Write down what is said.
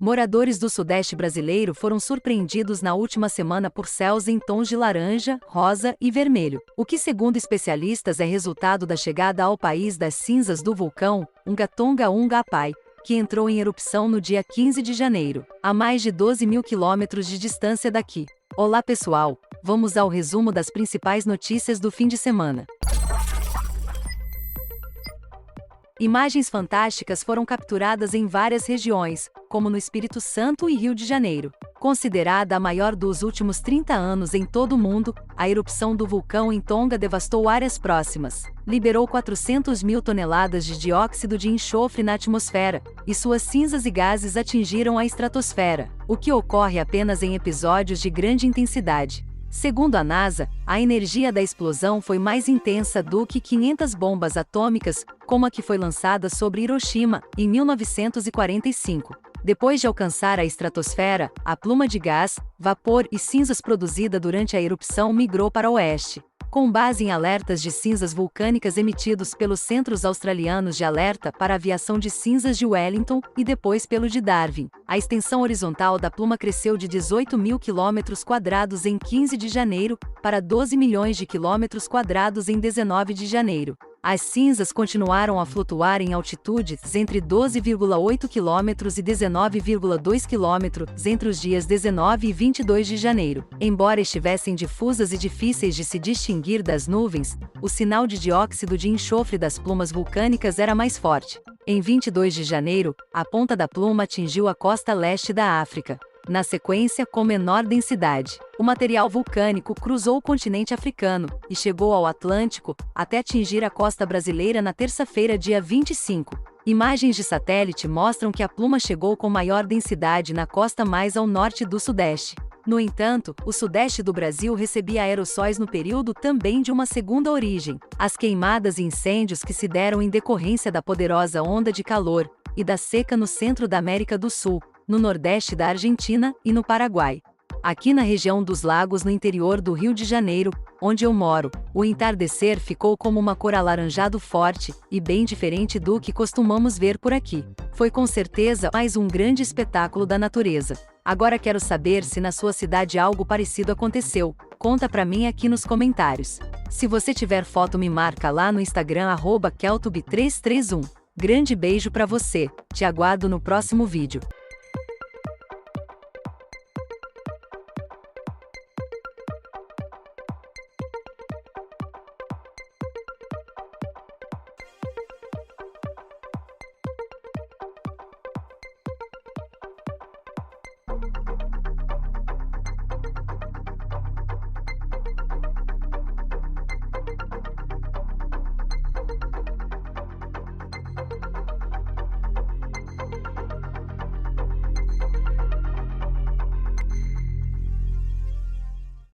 Moradores do Sudeste brasileiro foram surpreendidos na última semana por céus em tons de laranja, rosa e vermelho, o que, segundo especialistas, é resultado da chegada ao país das cinzas do vulcão Unga Tonga Unga Apai, que entrou em erupção no dia 15 de janeiro, a mais de 12 mil quilômetros de distância daqui. Olá pessoal, vamos ao resumo das principais notícias do fim de semana. Imagens fantásticas foram capturadas em várias regiões, como no Espírito Santo e Rio de Janeiro. Considerada a maior dos últimos 30 anos em todo o mundo, a erupção do vulcão em Tonga devastou áreas próximas, liberou 400 mil toneladas de dióxido de enxofre na atmosfera, e suas cinzas e gases atingiram a estratosfera, o que ocorre apenas em episódios de grande intensidade. Segundo a NASA, a energia da explosão foi mais intensa do que 500 bombas atômicas, como a que foi lançada sobre Hiroshima, em 1945. Depois de alcançar a estratosfera, a pluma de gás, vapor e cinzas produzida durante a erupção migrou para o oeste. Com base em alertas de cinzas vulcânicas emitidos pelos Centros Australianos de Alerta para Aviação de Cinzas de Wellington e depois pelo de Darwin, a extensão horizontal da pluma cresceu de 18 mil quilômetros quadrados em 15 de janeiro para 12 milhões de quilômetros quadrados em 19 de janeiro. As cinzas continuaram a flutuar em altitudes entre 12,8 km e 19,2 km entre os dias 19 e 22 de janeiro. Embora estivessem difusas e difíceis de se distinguir das nuvens, o sinal de dióxido de enxofre das plumas vulcânicas era mais forte. Em 22 de janeiro, a ponta da pluma atingiu a costa leste da África. Na sequência, com menor densidade, o material vulcânico cruzou o continente africano e chegou ao Atlântico, até atingir a costa brasileira na terça-feira, dia 25. Imagens de satélite mostram que a pluma chegou com maior densidade na costa mais ao norte do Sudeste. No entanto, o Sudeste do Brasil recebia aerossóis no período também de uma segunda origem, as queimadas e incêndios que se deram em decorrência da poderosa onda de calor e da seca no centro da América do Sul, no nordeste da Argentina e no Paraguai. Aqui na região dos lagos no interior do Rio de Janeiro, onde eu moro, o entardecer ficou como uma cor alaranjado forte e bem diferente do que costumamos ver por aqui. Foi com certeza mais um grande espetáculo da natureza. Agora quero saber se na sua cidade algo parecido aconteceu. Conta pra mim aqui nos comentários. Se você tiver foto, me marca lá no Instagram @keltube331. Grande beijo pra você, te aguardo no próximo vídeo.